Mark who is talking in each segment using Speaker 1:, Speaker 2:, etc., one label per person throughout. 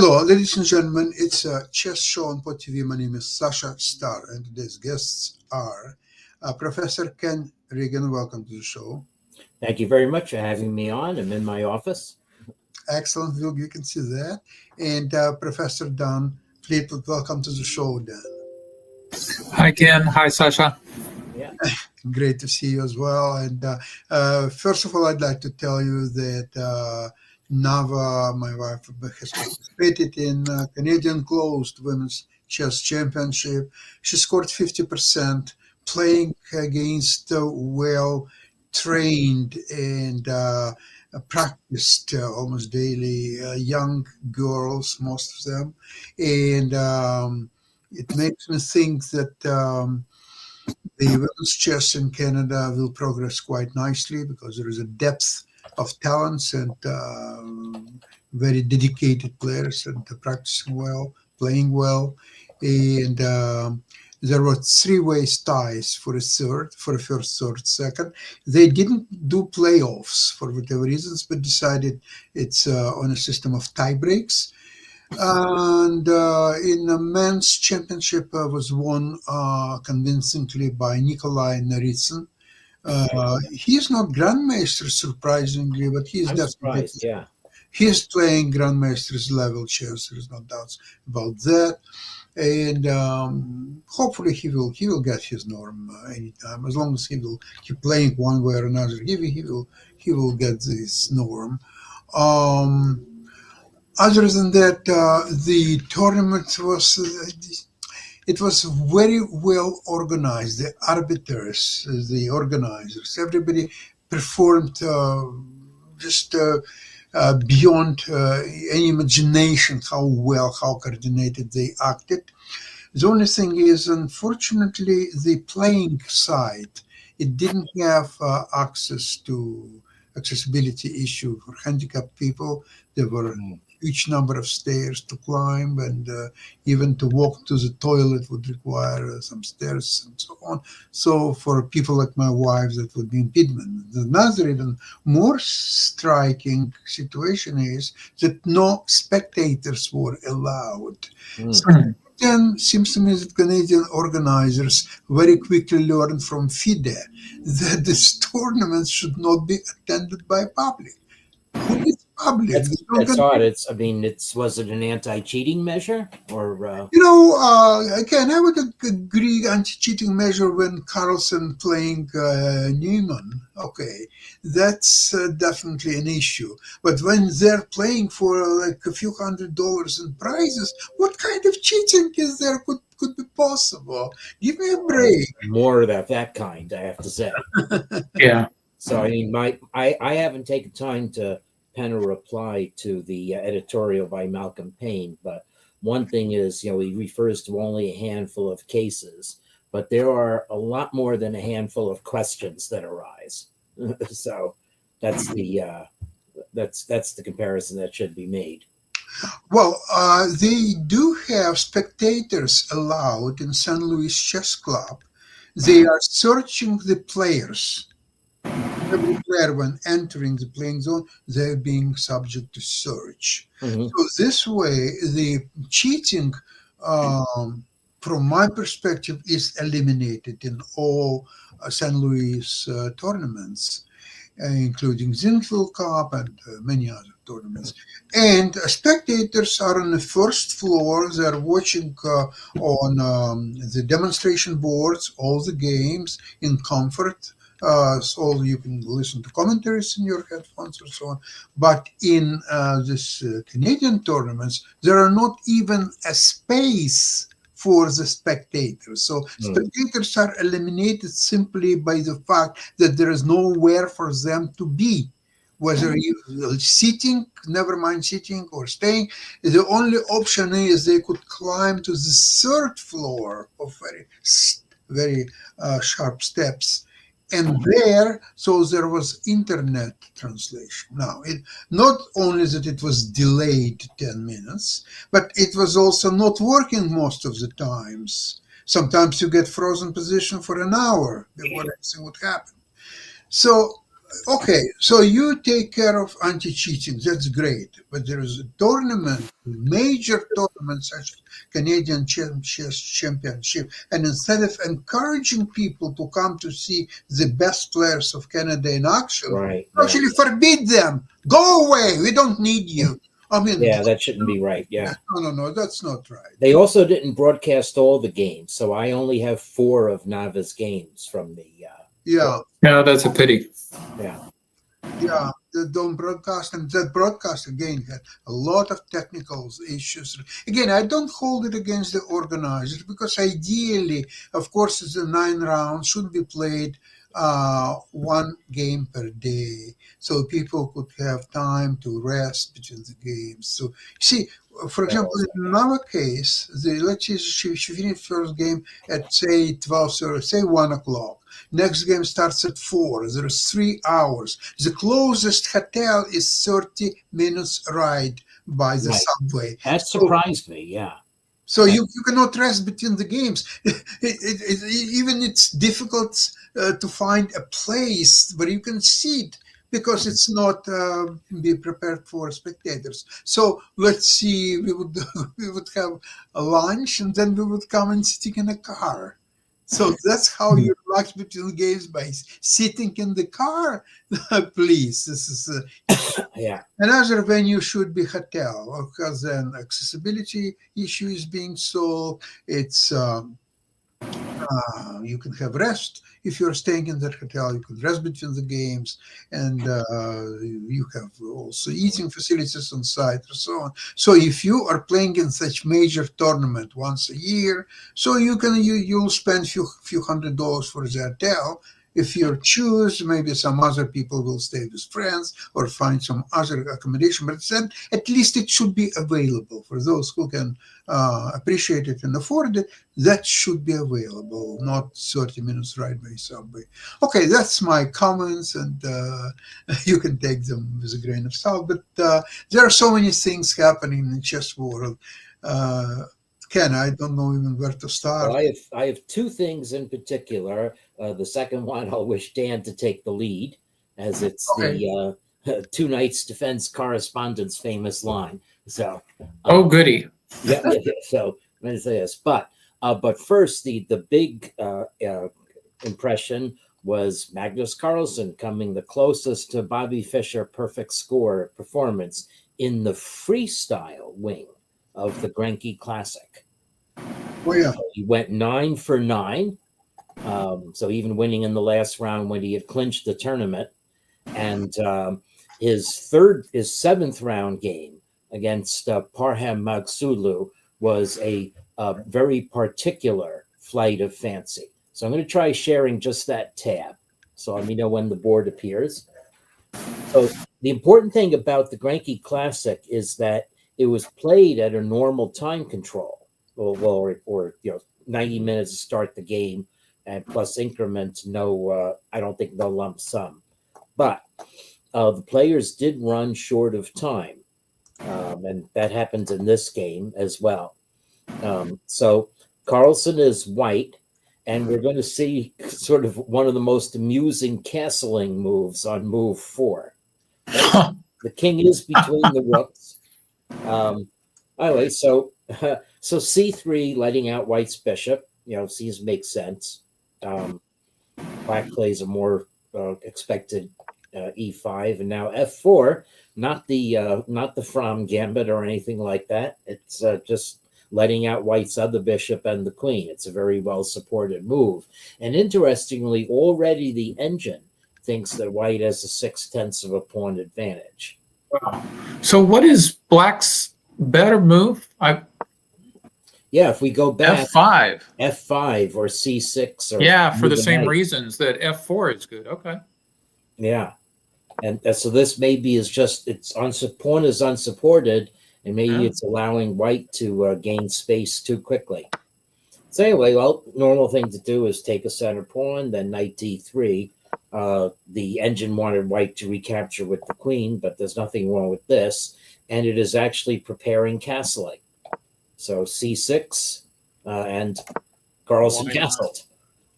Speaker 1: Hello, ladies and gentlemen. It's a chess show on Pod TV. My name is Sasha Starr, and today's guests are Professor Ken Regan. Welcome to the show.
Speaker 2: Thank you very much for having me on. I'm in my office.
Speaker 1: Excellent, you can see that. And Professor Don Fleetwood. Welcome to the show, Dan.
Speaker 3: Hi, Ken. Hi, Sasha.
Speaker 2: Yeah.
Speaker 1: Great to see you as well. And first of all, I'd like to tell you that Nava, my wife, has participated in Canadian Closed Women's Chess Championship. She scored 50%, playing against well-trained and practiced almost daily young girls, most of them. And it makes me think that the women's chess in Canada will progress quite nicely because there is a depth of talents and very dedicated players and practicing well, playing well. And there were three-way ties for a first, third, second. They didn't do playoffs for whatever reasons, but decided it's on a system of tie breaks. And in the men's championship was won convincingly by Nikolai Naritsyn. He's not Grandmaster, surprisingly, but he's
Speaker 2: I'm
Speaker 1: definitely
Speaker 2: surprised. Yeah.
Speaker 1: he's playing Grandmaster's level chess. There's no doubts about that. And hopefully he will get his norm anytime, as long as he will keep playing one way or another. He will get this norm. Other than that, the tournament was it was very well organized. The arbiters, the organizers, everybody performed just beyond any imagination how coordinated they acted. The only thing is, unfortunately, the playing side, it didn't have accessibility issue for handicapped people. There were huge number of stairs to climb, and even to walk to the toilet would require some stairs and so on. So for people like my wife, that would be impediment. Another even more striking situation is that no spectators were allowed. So then seems to me that Canadian organizers very quickly learned from FIDE that this tournament should not be attended by public. Who is public?
Speaker 2: That's odd. Was it an anti-cheating measure or?
Speaker 1: Again, I would agree anti-cheating measure when Carlsen playing Newman. Okay, that's definitely an issue. But when they're playing for like a few $100 in prizes, what kind of cheating is there could be possible? Give me a break.
Speaker 2: More of that kind, I have to say.
Speaker 3: Yeah.
Speaker 2: So I mean, I haven't taken time to pen a reply to the editorial by Malcolm Payne, but one thing is, he refers to only a handful of cases, but there are a lot more than a handful of questions that arise. So that's the comparison that should be made.
Speaker 1: Well, they do have spectators allowed in St. Louis Chess Club. They are searching the players. Every player, when entering the playing zone, they're being subject to search. So this way, the cheating, from my perspective, is eliminated in all St. Louis tournaments, including Zinfandel Cup and many other tournaments. And spectators are on the first floor. They're watching on the demonstration boards all the games in comfort. So you can listen to commentaries in your headphones and so on. But in this Canadian tournaments, there are not even a space for the spectators. So spectators are eliminated simply by the fact that there is nowhere for them to be. Whether you're sitting, never mind sitting or staying, the only option is they could climb to the third floor of very sharp steps. And there was internet translation. Now, not only that it was delayed 10 minutes, but it was also not working most of the times. Sometimes you get frozen position for an hour before anything would happen. So Okay, so you take care of anti-cheating. That's great, but there is a tournament, major tournament such as Canadian Chess Championship, and instead of encouraging people to come to see the best players of Canada in action,
Speaker 2: Right.
Speaker 1: you
Speaker 2: Yeah.
Speaker 1: actually forbid them. Go away. We don't need you. I mean,
Speaker 2: Yeah, that shouldn't be right. Yeah.
Speaker 1: no, that's not right.
Speaker 2: They also didn't broadcast all the games, so I only have 4 of Nava's games from the.
Speaker 1: Yeah.
Speaker 3: Yeah, that's a pity.
Speaker 2: Yeah.
Speaker 1: Yeah, they don't broadcast, and that broadcast again had a lot of technical issues. Again, I don't hold it against the organizers because ideally, of course, the 9 rounds should be played 1 game per day, so people could have time to rest between the games. So, see, for example, in our case, let's say she finished first game at say 12 or say 1 o'clock. Next game starts at 4. There is 3 hours. The closest hotel is 30 minutes ride by the
Speaker 2: Right.
Speaker 1: subway.
Speaker 2: That surprised me. Yeah.
Speaker 1: So you cannot rest between the games. Even it's difficult to find a place where you can sit because it's not be prepared for spectators. So let's see, we would we would have a lunch and then we would come and sit in a car. So that's how you relax between games, by sitting in the car. Please, this is
Speaker 2: Yeah.
Speaker 1: another venue should be hotel, because then accessibility issue is being solved. It's you can have rest if you're staying in that hotel. You can rest between the games, and you have also eating facilities on site and so on. So if you are playing in such major tournament once a year, so you'll spend few $100 for the hotel. If you choose, maybe some other people will stay with friends or find some other accommodation. But then at least it should be available for those who can appreciate it and afford it. That should be available, not 30 minutes ride by subway. Okay, that's my comments, and you can take them with a grain of salt. But there are so many things happening in the chess world. Ken, I don't know even where to start.
Speaker 2: Well, I have 2 things in particular. The second one, I'll wish Dan to take the lead, as it's the 2 Nights Defense correspondent's famous line. So,
Speaker 3: Oh, goody.
Speaker 2: yeah. So I'm going to say this, but first, the big impression was Magnus Carlsen coming the closest to Bobby Fischer perfect score performance in the freestyle wing of the Grenke Classic.
Speaker 1: Oh, yeah.
Speaker 2: He went 9 for 9. So even winning in the last round when he had clinched the tournament. And his 7th round game against Parham Magsulu was a very particular flight of fancy. So I'm going to try sharing just that tab. So let me know when the board appears. So the important thing about the Grenke Classic is that it was played at a normal time control, or 90 minutes to start the game, and plus increments. No, I don't think no lump sum, but the players did run short of time, and that happens in this game as well. So Carlsen is white, and we're going to see sort of one of the most amusing castling moves on move 4. The king is between the rooks. Anyway, so c3, letting out white's bishop, seems to make sense. Black plays a more expected e5, and now f4. Not the Fromm gambit or anything like that. It's just letting out white's other bishop and the queen. It's a very well supported move, and interestingly, already the engine thinks that white has a 6/10 of a pawn advantage.
Speaker 3: Wow. So what is black's better move?
Speaker 2: Yeah, if we go back,
Speaker 3: F5
Speaker 2: or c6, or
Speaker 3: yeah, for the
Speaker 2: move
Speaker 3: same
Speaker 2: knight.
Speaker 3: reasons that f4 is good. Okay.
Speaker 2: Yeah, and so this maybe is just pawn is unsupported, and maybe it's allowing white to gain space too quickly. So anyway, well, normal thing to do is take a center pawn, then knight d3. The engine wanted white to recapture with the queen, but there's nothing wrong with this, and it is actually preparing castling. So c6, and Carlsen castled.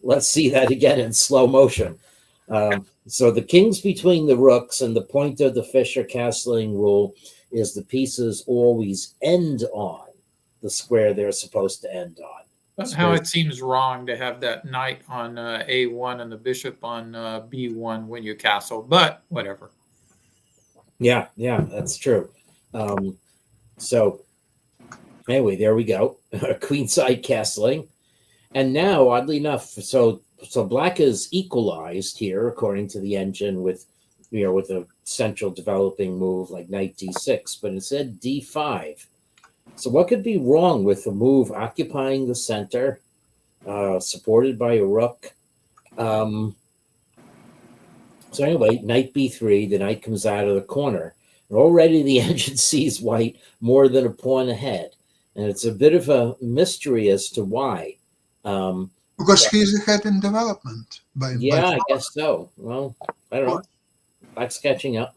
Speaker 2: Let's see that again in slow motion. So the king's between the rooks, and the point of the Fisher castling rule is the pieces always end on the square they're supposed to end on.
Speaker 4: That's how it seems wrong to have that knight on A1 and the bishop on B1 when you castle, but whatever.
Speaker 2: Yeah, that's true. So anyway, there we go. Queenside castling. And now, oddly enough, so black is equalized here according to the engine with a central developing move like knight d6, but it said d5. So what could be wrong with a move occupying the center, supported by a rook? So anyway, knight b3, the knight comes out of the corner. And already the engine sees white more than a pawn ahead. And it's a bit of a mystery as to why.
Speaker 1: Because he's ahead in development. By
Speaker 2: I guess so. Well, I don't know. Black's catching up.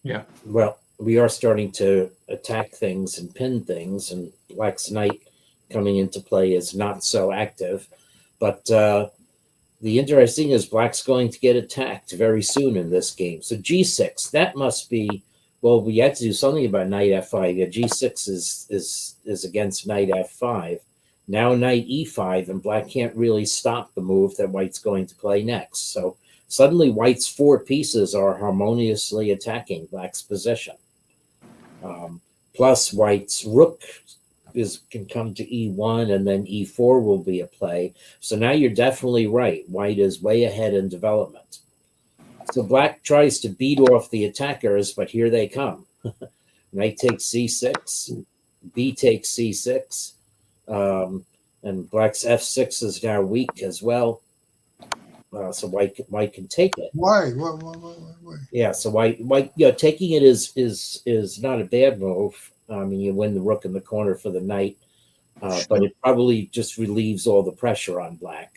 Speaker 4: Yeah.
Speaker 2: Well, we are starting to attack things and pin things, and Black's knight coming into play is not so active. But the interesting is Black's going to get attacked very soon in this game. So g6, that must be, well, we had to do something about knight f5. Yeah, g6 is against knight f5. Now knight e5, and Black can't really stop the move that White's going to play next. So suddenly White's 4 pieces are harmoniously attacking Black's position. Plus White's rook can come to e1, and then e4 will be a play. So now you're definitely right. White is way ahead in development. So Black tries to beat off the attackers, but here they come. Knight takes c6, b takes c6, and Black's f6 is now weak as well. So White can take it.
Speaker 1: Why?
Speaker 2: Yeah, so White, taking it is not a bad move. I mean, you win the rook in the corner for the knight, but it probably just relieves all the pressure on Black.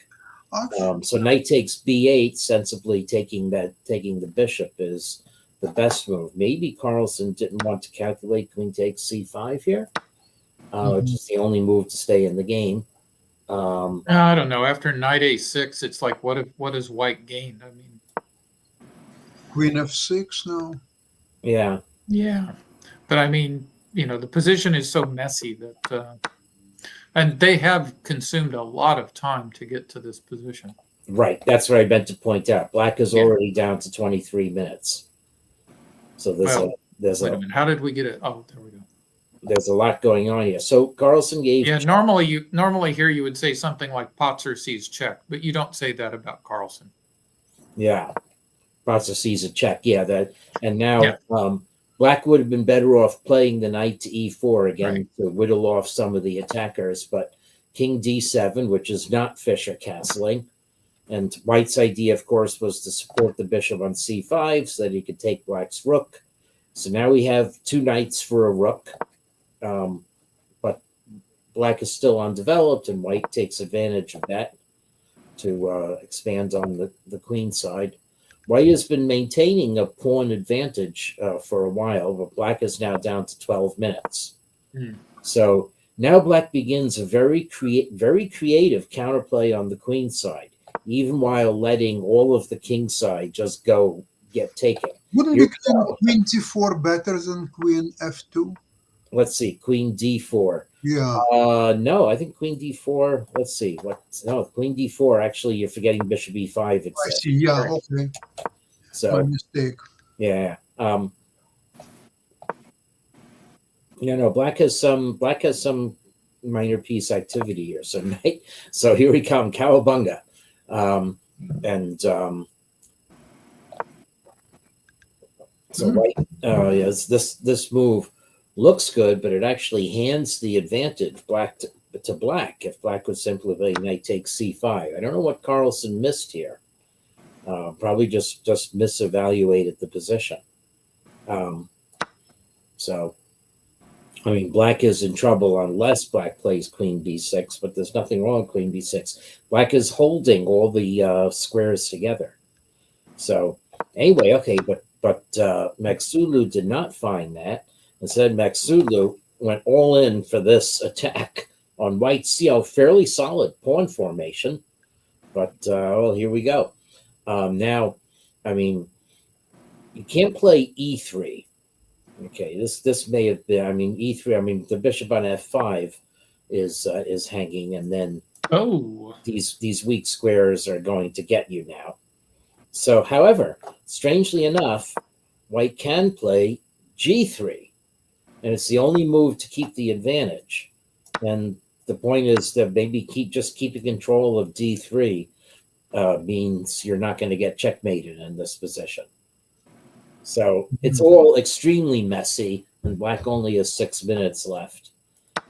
Speaker 2: So knight takes b8, sensibly taking the bishop is the best move. Maybe Carlsen didn't want to calculate queen takes c5 here, which is the only move to stay in the game.
Speaker 4: I don't know. After knight a6, it's like, what does White gain? I mean,
Speaker 1: queen f6 now.
Speaker 4: Yeah, but I mean, the position is so messy that, and they have consumed a lot of time to get to this position.
Speaker 2: Right, that's what I meant to point out. Black is already down to 23 minutes. So there's
Speaker 4: wait a minute. How did we get it? Oh, there we go.
Speaker 2: There's a lot going on here. So Carlsen gave.
Speaker 4: Yeah, normally here you would say something like Potzer sees check, but you don't say that about Carlsen.
Speaker 2: Yeah, Potzer sees a check. Yeah, and now Black would have been better off playing the knight to e4 again to whittle off some of the attackers, but king d7, which is not Fisher castling, and White's idea, of course, was to support the bishop on c5 so that he could take Black's rook. So now we have 2 knights for a rook. But Black is still undeveloped, and White takes advantage of that to expand on the queen side. White has been maintaining a pawn advantage for a while, but Black is now down to 12 minutes. So now Black begins a very creative counterplay on the queen side, even while letting all of the king side just get taken.
Speaker 1: Wouldn't queen d4 better than queen f2?
Speaker 2: Let's see, queen d4.
Speaker 1: Yeah.
Speaker 2: No, I think queen d4. Let's see. Queen d4. Actually, you're forgetting bishop e5.
Speaker 1: I see. Yeah. Okay.
Speaker 2: So
Speaker 1: my mistake.
Speaker 2: Yeah. Black has some minor piece activity here. So here we come, Cowabunga, so White. Yes, this move looks good, but it actually hands the advantage to Black if Black would simply play knight takes c5. I don't know what Carlsen missed here. Probably just misevaluated the position. So, I mean, Black is in trouble unless Black plays queen b6, but there's nothing wrong with queen b6. Black is holding all the squares together. So, anyway, okay, but Magsulu did not find that. Instead, Magsulu went all in for this attack on white's, fairly solid pawn formation. But, well, here we go. Now, I mean, you can't play e3. Okay, this may have been, I mean, e3, I mean, the bishop on f5 is hanging, and then these weak squares are going to get you now. So, however, strangely enough, white can play g3, and it's the only move to keep the advantage. And the point is that maybe keeping control of d3 means you're not going to get checkmated in this position. So it's all extremely messy, and black only has 6 minutes left.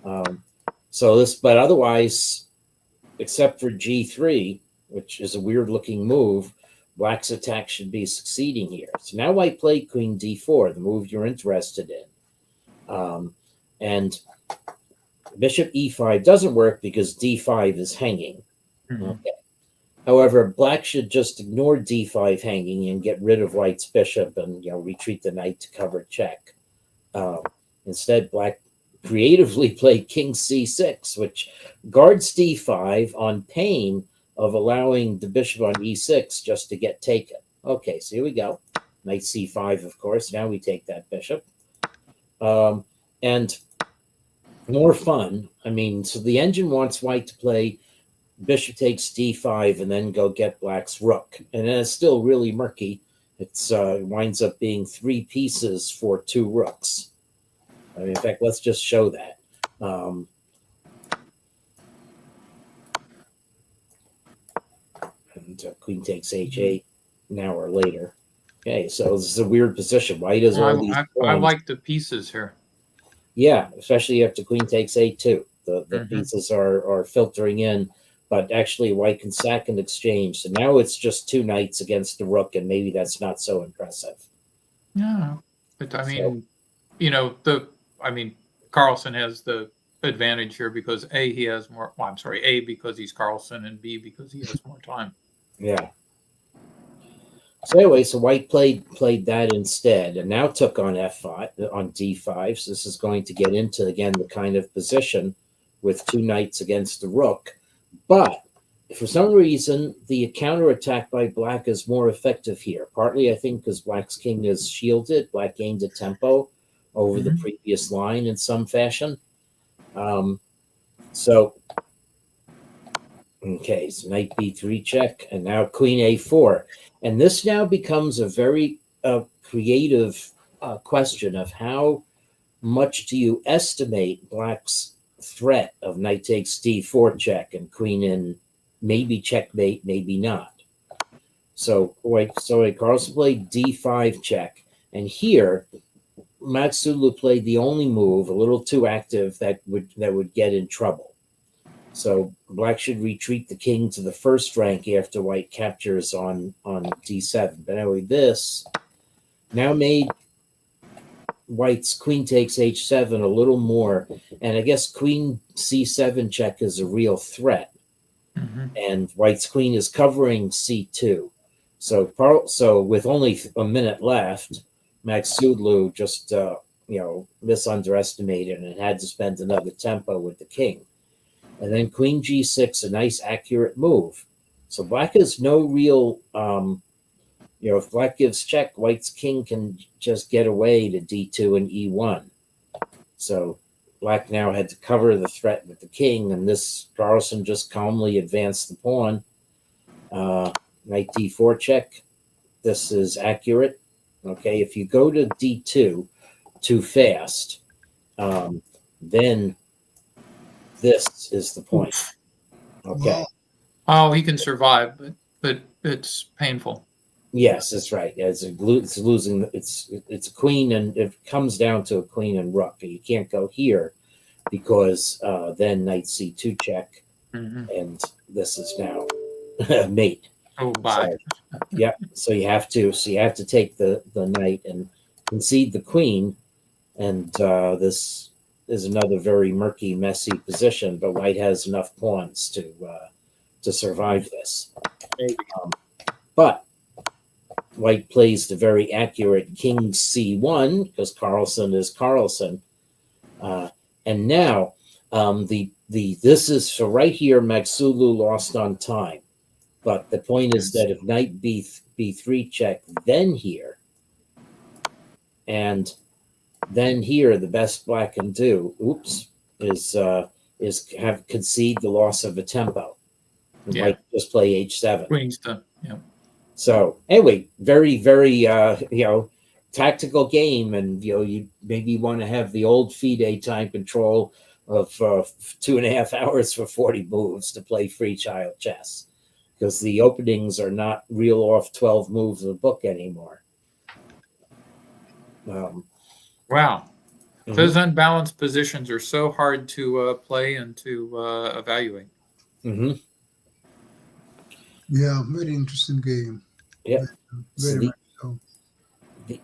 Speaker 2: But otherwise, except for g3, which is a weird looking move, black's attack should be succeeding here. So now white played queen d4, the move you're interested in. And bishop e5 doesn't work because d5 is hanging. Okay. However, black should just ignore d5 hanging and get rid of white's bishop and retreat the knight to cover check. Instead, black creatively played king c6, which guards d5 on pain of allowing the bishop on e6 just to get taken. Okay, so here we go. Knight c5, of course. Now we take that bishop. And more fun. I mean, so the engine wants white to play bishop takes d5 and then go get black's rook. And then it's still really murky. It winds up being 3 pieces for 2 rooks. I mean, in fact, let's just show that. Queen takes h8 an hour later. Okay, so this is a weird position. White has all these
Speaker 4: I like the pieces here.
Speaker 2: Yeah, especially after queen takes a2. The pieces are filtering in, but actually white can sack and exchange. So now it's just 2 knights against the rook, and maybe that's not so impressive.
Speaker 4: Yeah, but I mean, Carlsen has the advantage here because he has more. Well, I'm sorry, because he's Carlsen, and B because he has more time.
Speaker 2: Yeah. So anyway, so white played that instead, and now took on f5 on d5. So this is going to get into again the kind of position with 2 knights against the rook. But for some reason, the counterattack by black is more effective here. Partly, I think, because black's king is shielded. Black gained a tempo over the previous line in some fashion. Okay, so knight b3 check, and now queen a4. And this now becomes a very creative question of how much do you estimate black's threat of knight takes d4 check and queen in, maybe checkmate, maybe not. So Carlsen played d5 check, and here Matsulu played the only move, a little too active, that would get in trouble. So black should retreat the king to the first rank after white captures on d7. But anyway, this now made white's queen takes h7 a little more, and I guess queen c7 check is a real threat. And white's queen is covering c2. So with only a minute left, Matsulu just misunderestimated and had to spend another tempo with the king. And then queen g6, a nice accurate move. So black has no real, if black gives check, white's king can just get away to d2 and e1. So black now had to cover the threat with the king, and this Carlsen just calmly advanced the pawn. Knight d4 check. This is accurate. Okay, if you go to d2 too fast, then this is the point. Okay.
Speaker 4: Oh, he can survive, but it's painful.
Speaker 2: Yes, that's right. It's losing. It's a queen, and it comes down to a queen and rook. You can't go here because then knight c2 check, and this is now mate.
Speaker 4: Oh, bye.
Speaker 2: So, yeah. So you have to take the knight and concede the queen, and this is another very murky, messy position. But white has enough pawns to survive this. But white plays the very accurate king c1 because Carlsen is Carlsen, and now the this is so right here. Magsulu lost on time, but the point is that if knight b3 check, then here, and then here, the best black can do, is have concede the loss of a tempo. And
Speaker 4: Yeah.
Speaker 2: white just play h7.
Speaker 4: Queen's done. Yeah.
Speaker 2: So anyway, very, very tactical game, and you maybe want to have the old FIDE time control of 2.5 hours for 40 moves to play free child chess, because the openings are not reel off 12 moves of a book anymore.
Speaker 4: Wow. Those unbalanced positions are so hard to play and to evaluate.
Speaker 2: Mm-hmm.
Speaker 1: Yeah, very interesting game.
Speaker 2: Yeah.
Speaker 1: Very much so.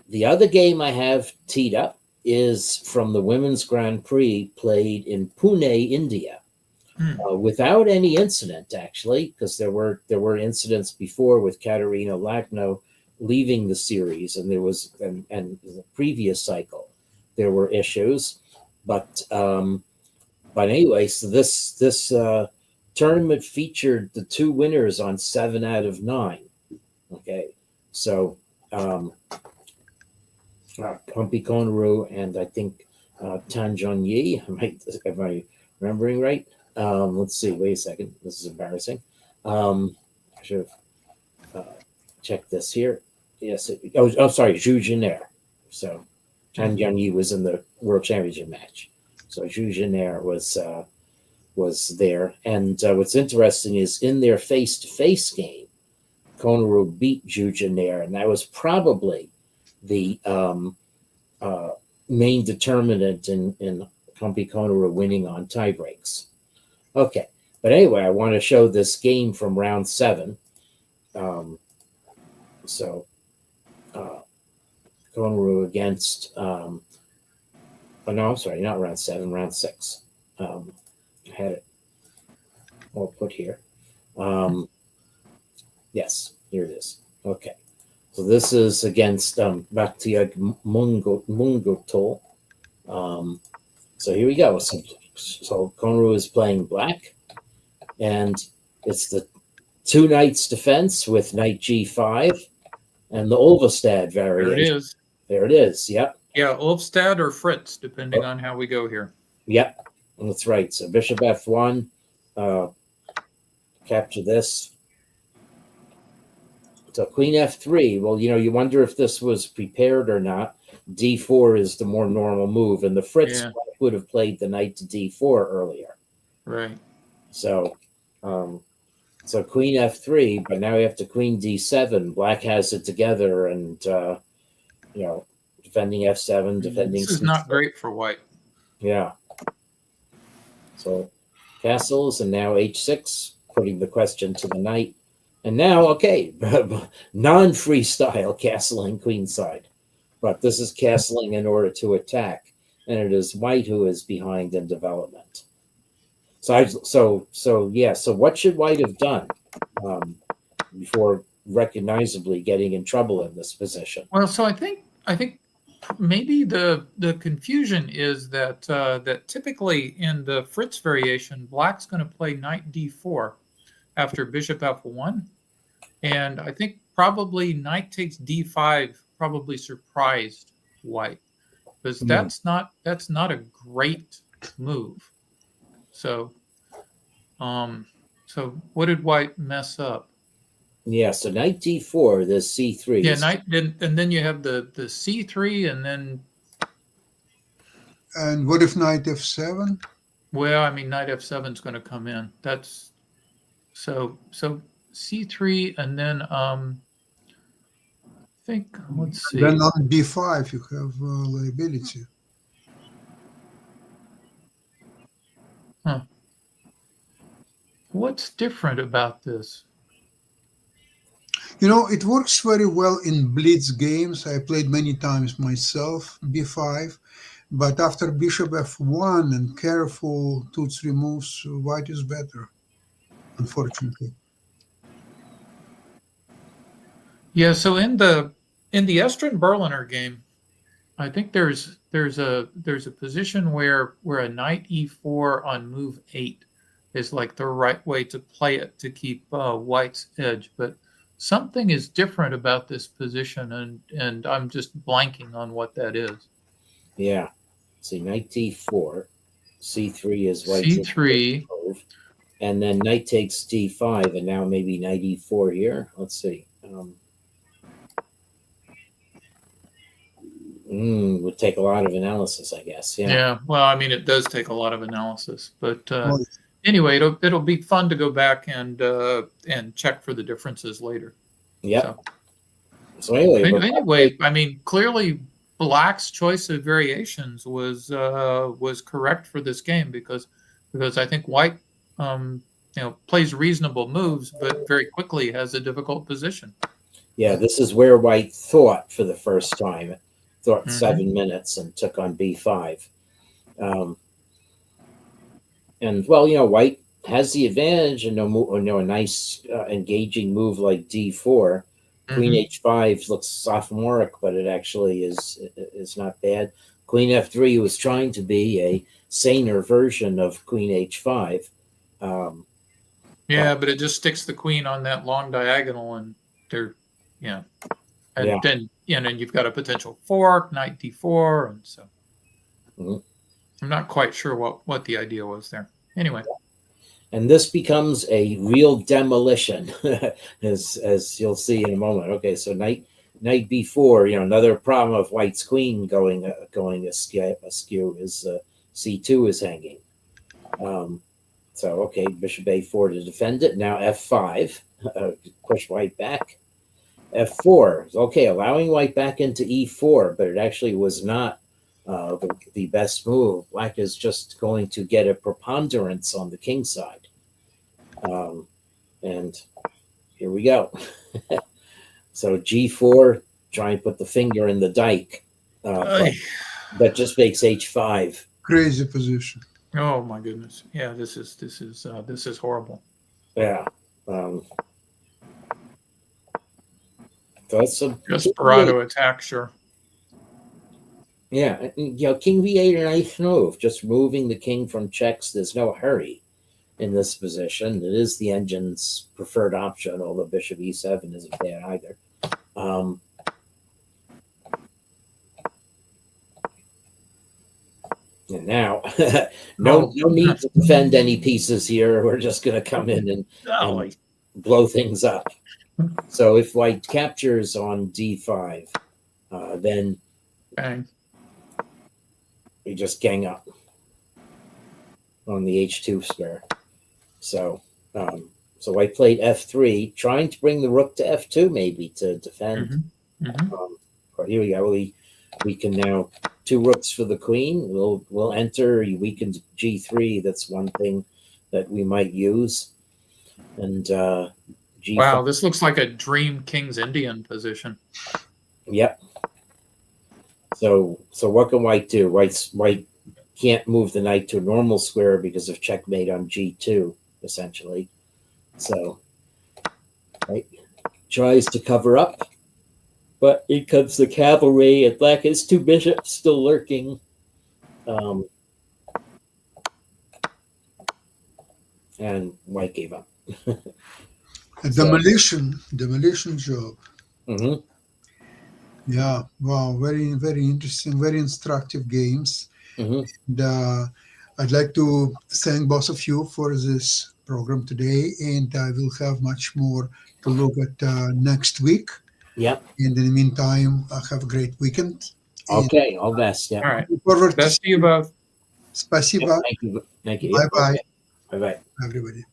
Speaker 2: The other game I have teed up is from the Women's Grand Prix played in Pune, India, without any incident, actually, because there were incidents before with Katerina Lagno leaving the series, and there was and the previous cycle there were issues, but anyway, so this tournament featured the two winners on 7 out of 9. Okay, so Humpy Konaru and I think Tan Yi. Am I remembering right? Let's see. Wait a second. This is embarrassing. I should have checked this here. Yes. Sorry. Zhu Jiner. So Tan Yi was in the World Championship match. So Zhu Jiner was there. And what's interesting is in their face-to-face game, Konaru beat Zhu Jiner, and that was probably the main determinant in Humpy Konaru winning on tiebreaks. Okay, but anyway, I want to show this game from round 7. Konaru against no, I'm sorry, not round 7, round 6. I had it all put here. Yes, here it is. Okay. So this is against Bhaktiag Mungotol. So here we go. So Konaru is playing black, and it's the 2 knights defense with knight g5 and the Ulvestad variation.
Speaker 4: There it is.
Speaker 2: There it is. Yep.
Speaker 4: Yeah, Ulvstad or Fritz, depending on how we go here.
Speaker 2: Yep. That's right. So bishop f1, capture this. So queen f3. Well, you wonder if this was prepared or not. d4 is the more normal move, and the Fritz would have played the knight to d4 earlier.
Speaker 4: Right.
Speaker 2: So, so queen f3, but now we have to queen d7. Black has it together, and defending f7, defending.
Speaker 4: This is not great for white.
Speaker 2: Yeah. So castles, and now h6, putting the question to the knight. And now, okay, non-freestyle castling queenside. But this is castling in order to attack, and it is white who is behind in development. So what should white have done before recognizably getting in trouble in this position?
Speaker 4: Well, so I think maybe the confusion is that that typically in the Fritz variation, black's going to play knight d4 after bishop f1, and I think probably knight takes d5 probably surprised white, because that's not a great move. So so what did white mess up?
Speaker 2: Yeah, so knight d4, there's c3.
Speaker 4: Yeah, knight, and then you have the c3, and then.
Speaker 1: And what if knight f7?
Speaker 4: Well, I mean, knight f7 is going to come in. That's so c3, and then I think, let's see.
Speaker 1: Then on b5 you have liability.
Speaker 4: Huh. What's different about this?
Speaker 1: It works very well in blitz games. I played many times myself, b5. But after bishop f1 and careful 2-3 moves, white is better, unfortunately.
Speaker 4: Yeah, so in the Estrin Berliner game, I think there's a position where a knight e4 on move 8 is like the right way to play it to keep white's edge, but something is different about this position, and I'm just blanking on what that is.
Speaker 2: Yeah. See, knight d4, c3 is white.
Speaker 4: C3.
Speaker 2: And then knight takes d5, and now maybe knight e4 here. Let's see. Would take a lot of analysis, I guess. Yeah.
Speaker 4: Yeah. Well, I mean, it does take a lot of analysis, but
Speaker 1: Well,
Speaker 4: anyway, it'll be fun to go back and check for the differences later.
Speaker 2: Yep.
Speaker 4: So
Speaker 2: So
Speaker 4: anyway, I mean, clearly Black's choice of variations was correct for this game because I think White plays reasonable moves, but very quickly has a difficult position.
Speaker 2: yeah, this is where White thought for the first time. Thought 7 minutes and took on b5. And well, White has the advantage and a nice engaging move like d4. Queen h5 looks sophomoric, but it actually is not bad. Queen f3 was trying to be a saner version of Queen h5.
Speaker 4: Yeah, but it just sticks the queen on that long diagonal, and then you've got a potential fork, knight d4, and so I'm not quite sure what the idea was there. Anyway.
Speaker 2: And this becomes a real demolition, as you'll see in a moment. Okay, so knight b4. Another problem of White's queen going askew is c2 is hanging. So okay, bishop a4 to defend it. Now f5, push White back. f4, okay, allowing White back into e4, but it actually was not the best move. Black is just going to get a preponderance on the king side. And here we go. So g4, try and put the finger in the dike. That just makes h5.
Speaker 1: crazy position.
Speaker 4: Oh my goodness! Yeah, this is horrible.
Speaker 2: Yeah. So that's a
Speaker 4: Desperado attack, sure.
Speaker 2: Yeah, king v8, a nice move. Just moving the king from checks. There's no hurry in this position. It is the engine's preferred option, although bishop e7 isn't bad either. And now, no need to defend any pieces here. We're just going to come in and blow things up. So if White captures on d5, then
Speaker 4: Bang.
Speaker 2: we just gang up on the h2 square. So White played f3, trying to bring the rook to f2 maybe to defend. But here we go. We can now 2 rooks for the queen. We'll enter. You weakened g3. That's one thing that we might use. And g5.
Speaker 4: Wow, this looks like a dream King's Indian position.
Speaker 2: Yep. So what can White do? White can't move the knight to a normal square because of checkmate on g2, essentially. So White tries to cover up, but in comes the cavalry, and Black has 2 bishops still lurking. And White gave up.
Speaker 1: A demolition job.
Speaker 2: Mm-hmm.
Speaker 1: Yeah, wow, very, very interesting, very instructive games.
Speaker 2: Mm-hmm.
Speaker 1: And I'd like to thank both of you for this program today, and I will have much more to look at next week.
Speaker 2: Yep.
Speaker 1: And in the meantime, have a great weekend.
Speaker 2: Okay, all best. Yeah.
Speaker 4: All right.
Speaker 1: Look forward
Speaker 4: Best to you both.
Speaker 1: Spasibo.
Speaker 2: Yeah, thank you.
Speaker 1: Bye-bye.
Speaker 2: Bye-bye.
Speaker 1: Everybody.